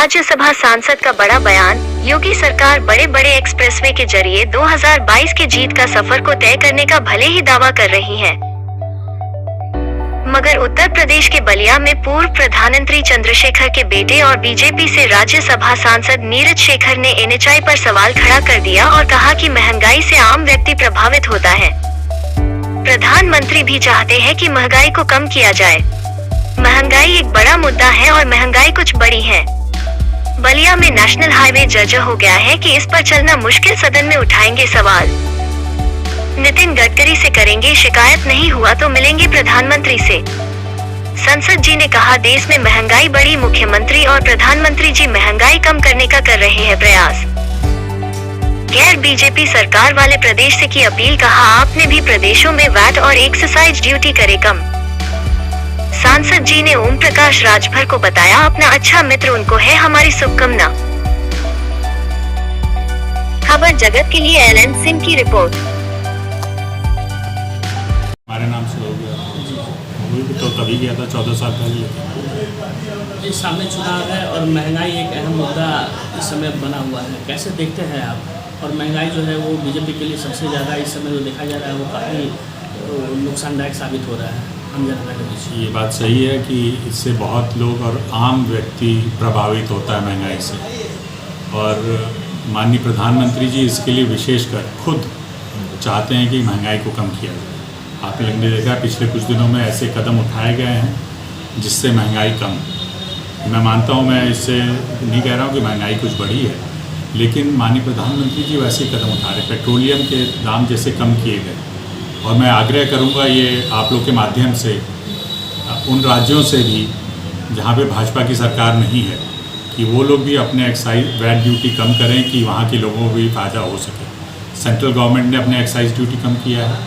राज्यसभा सांसद का बड़ा बयान। योगी सरकार बड़े बड़े एक्सप्रेसवे के जरिए 2022 के जीत का सफर को तय करने का भले ही दावा कर रही है, मगर उत्तर प्रदेश के बलिया में पूर्व प्रधानमंत्री चंद्रशेखर के बेटे और बीजेपी से राज्यसभा सांसद नीरज शेखर ने एनएचआई पर सवाल खड़ा कर दिया और कहा कि महंगाई से आम व्यक्ति प्रभावित होता है। प्रधानमंत्री भी चाहते हैं कि महंगाई को कम किया जाए। महंगाई एक बड़ा मुद्दा है और महंगाई कुछ बड़ी है। बलिया में नेशनल हाईवे जर्जर हो गया है कि इस पर चलना मुश्किल, सदन में उठाएंगे सवाल। नितिन गडकरी से करेंगे शिकायत, नहीं हुआ तो मिलेंगे प्रधानमंत्री से। संसद जी ने कहा देश में महंगाई बढ़ी, मुख्यमंत्री और प्रधानमंत्री जी महंगाई कम करने का कर रहे हैं प्रयास। गैर बीजेपी सरकार वाले प्रदेश से की अपील, कहा आपने भी प्रदेशों में वैट और एक्साइज ड्यूटी करे कम। सांसद जी ने ओम प्रकाश राजभर को बताया अपना अच्छा मित्र, उनको है हमारी शुभकामना। खबर जगत के लिए एलन सिंह की रिपोर्ट। हमारे नाम से हो गया तो तभी गया था 14 साल पहले। इस सामने चुनाव है और महंगाई एक अहम मुद्दा इस समय बना हुआ है, कैसे देखते हैं आप? और महंगाई जो है वो बीजेपी के लिए सबसे ज़्यादा इस समय जो देखा जा रहा है वो काफ़ी नुकसानदायक साबित हो रहा है हम जनता के बीच। ये बात सही है कि इससे बहुत लोग और आम व्यक्ति प्रभावित होता है महंगाई से, और माननीय प्रधानमंत्री जी इसके लिए विशेषकर खुद चाहते हैं कि महंगाई को कम किया जाए। आप लोगों ने देखा पिछले कुछ दिनों में ऐसे कदम उठाए गए हैं जिससे महंगाई कम। मैं मानता हूँ, मैं इससे नहीं कह रहा हूँ कि महंगाई कुछ बढ़ी है, लेकिन माननीय प्रधानमंत्री जी वैसे कदम उठा रहे। पेट्रोलियम के दाम जैसे कम किए गए, और मैं आग्रह करूंगा ये आप लोग के माध्यम से उन राज्यों से भी जहां पे भाजपा की सरकार नहीं है कि वो लोग भी अपने एक्साइज वैट ड्यूटी कम करें कि वहां के लोगों को भी फ़ायदा हो सके। सेंट्रल गवर्नमेंट ने अपने एक्साइज ड्यूटी कम किया है,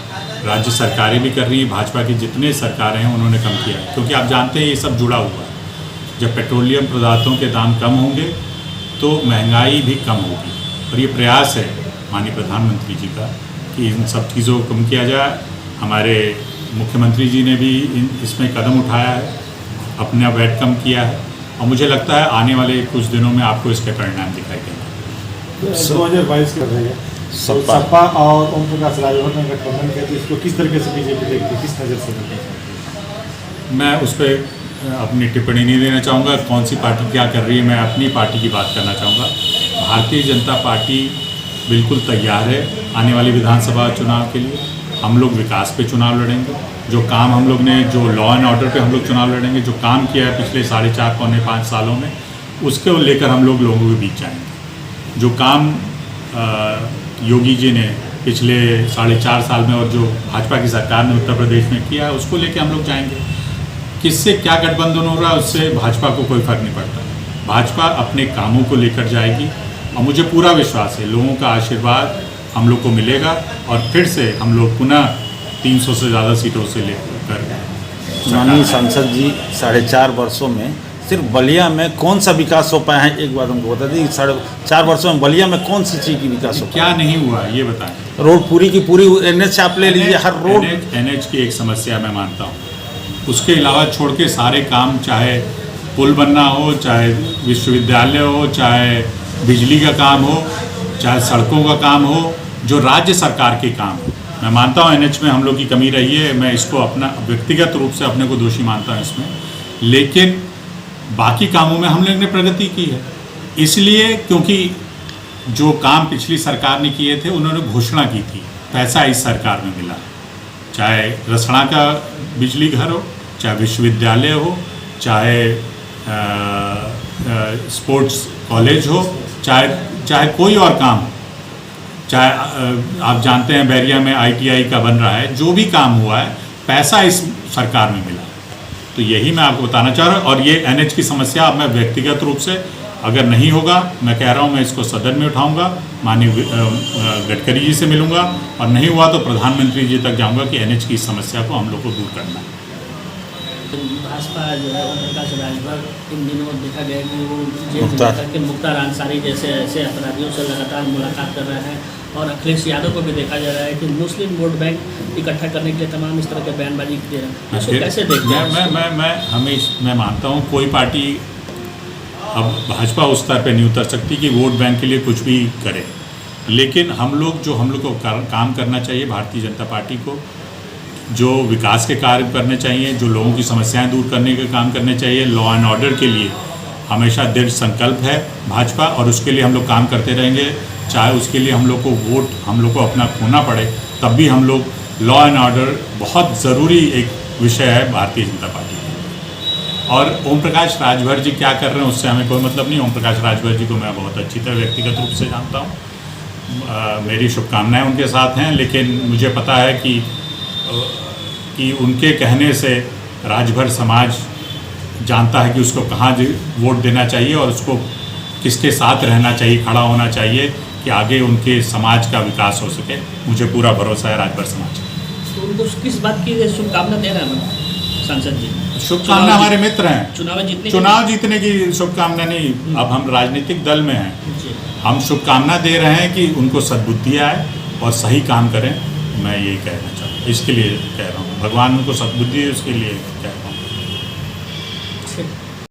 राज्य सरकारें भी कर रही हैं, भाजपा की जितने सरकारें हैं उन्होंने कम किया है, क्योंकि आप जानते हैं ये सब जुड़ा हुआ है। जब पेट्रोलियम पदार्थों के दाम कम होंगे तो महंगाई भी कम होगी, और ये प्रयास है माननीय प्रधानमंत्री जी का कि इन सब चीज़ों को कम किया जाए। हमारे मुख्यमंत्री जी ने भी इसमें कदम उठाया है, अपना वैट कम किया है, और मुझे लगता है आने वाले कुछ दिनों में आपको इसके परिणाम दिखाई देंगे। 2022 कर रहे हैं सपा और ओम प्रकाश राजभर ने गठबंधन किया, तो इसको किस तरीके से बीजेपी देखती है, किस नज़र से देखती है? मैं उस पर अपनी टिप्पणी नहीं देना चाहूँगा। कौन सी पार्टी क्या कर रही है, मैं अपनी पार्टी की बात करना चाहूँगा। भारतीय जनता पार्टी बिल्कुल तैयार है आने वाली विधानसभा चुनाव के लिए। हम लोग विकास पे चुनाव लड़ेंगे, जो काम हम लोग ने, जो लॉ एंड ऑर्डर पे हम लोग चुनाव लड़ेंगे, जो काम किया है पिछले 4.5 पौने 5 सालों में, उसको लेकर हम लोग लोगों के बीच जाएंगे। जो काम योगी जी ने पिछले 4.5 साल में और जो भाजपा की सरकार ने उत्तर प्रदेश में किया, उसको लेकर हम लोग जाएंगे। किससे क्या गठबंधन हो रहा है उससे भाजपा को कोई फर्क नहीं पड़ता। भाजपा अपने कामों को लेकर जाएगी, और मुझे पूरा विश्वास है लोगों का आशीर्वाद हम लोग को मिलेगा, और फिर से हम लोग पुनः 300 से ज़्यादा सीटों से लेकर। माननीय सांसद जी 4.5 वर्षों में सिर्फ बलिया में कौन सा विकास हो पाया है, एक बात हमको बता दीजिए। 4.5 वर्षों में बलिया में कौन सी चीज़ की विकास हो, क्या नहीं हुआ ये बताएं। रोड पूरी की पूरी NH आप ले लीजिए, हर रोड NH की एक समस्या मैं मानता हूँ, उसके अलावा छोड़ के सारे काम, चाहे पुल बनना हो, चाहे विश्वविद्यालय हो, चाहे बिजली का काम हो, चाहे सड़कों का काम हो, जो राज्य सरकार के काम हो। मैं मानता हूँ NH में हम लोग की कमी रही है, मैं इसको अपना व्यक्तिगत रूप से अपने को दोषी मानता हूँ इसमें, लेकिन बाकी कामों में हम लोग ने प्रगति की है। इसलिए क्योंकि जो काम पिछली सरकार ने किए थे उन्होंने घोषणा की थी, पैसा इस सरकार में मिला। चाहे रसड़ा का बिजली घर हो, चाहे विश्वविद्यालय हो, चाहे स्पोर्ट्स कॉलेज हो, चाहे कोई और काम हो, चाहे आप जानते हैं बैरिया में ITI का बन रहा है, जो भी काम हुआ है पैसा इस सरकार में मिला। तो यही मैं आपको बताना चाह रहा हूँ। और ये NH की समस्या अब मैं व्यक्तिगत रूप से, अगर नहीं होगा, मैं कह रहा हूँ मैं इसको सदन में उठाऊंगा, माननीय गडकरी जी से मिलूंगा, और नहीं हुआ तो प्रधानमंत्री जी तक जाऊंगा कि NH की समस्या को हम लोग को दूर करना है। भाजपा जो है ओम प्रकाश राजभर इन दिनों देखा गया कि वो जेल जाकर के मुख्तार अंसारी जैसे ऐसे अपराधियों से लगातार मुलाकात कर रहे हैं, और अखिलेश यादव को भी देखा जा रहा है कि मुस्लिम वोट बैंक इकट्ठा करने के लिए तमाम इस तरह के बयानबाजी दे रहे हैं। इसको कैसे देखते हैं? मैं मानता हूँ कोई पार्टी अब भाजपा उस स्तर पे नहीं उतर सकती कि वोट बैंक के लिए कुछ भी करे, लेकिन हम लोग को काम करना चाहिए, भारतीय जनता पार्टी को जो विकास के कार्य करने चाहिए, जो लोगों की समस्याएं दूर करने के काम करने चाहिए, लॉ एंड ऑर्डर के लिए हमेशा दृढ़ संकल्प है भाजपा, और उसके लिए हम लोग काम करते रहेंगे। चाहे उसके लिए हम लोग को वोट हम लोग को अपना खोना पड़े, तब भी हम लोग लॉ एंड ऑर्डर बहुत ज़रूरी एक विषय है भारतीय जनता पार्टी के। और ओम प्रकाश राजभर जी क्या कर रहे हैं उससे हमें कोई मतलब नहीं। ओम प्रकाश राजभर जी को मैं बहुत अच्छी तरह व्यक्तिगत रूप से जानता हूँ, मेरी शुभकामनाएं उनके साथ हैं, लेकिन मुझे पता है कि उनके कहने से राजभर समाज जानता है कि उसको कहाँ वोट देना चाहिए और उसको किसके साथ रहना चाहिए, खड़ा होना चाहिए कि आगे उनके समाज का विकास हो सके। मुझे पूरा भरोसा है राजभर समाज। तो उनको किस बात की शुभकामना दे रहे हैं सांसद जी? शुभकामना हमारे मित्र हैं, चुनाव जीतने की शुभकामना नहीं। अब हम राजनीतिक दल में हैं, जी। हम शुभकामना दे रहे हैं कि उनको सद्बुद्धि आए और सही काम करें। मैं यही कहना चाहता हूँ, इसके लिए कह रहा हूँ, भगवान उनको सद्बुद्धि उसके लिए कह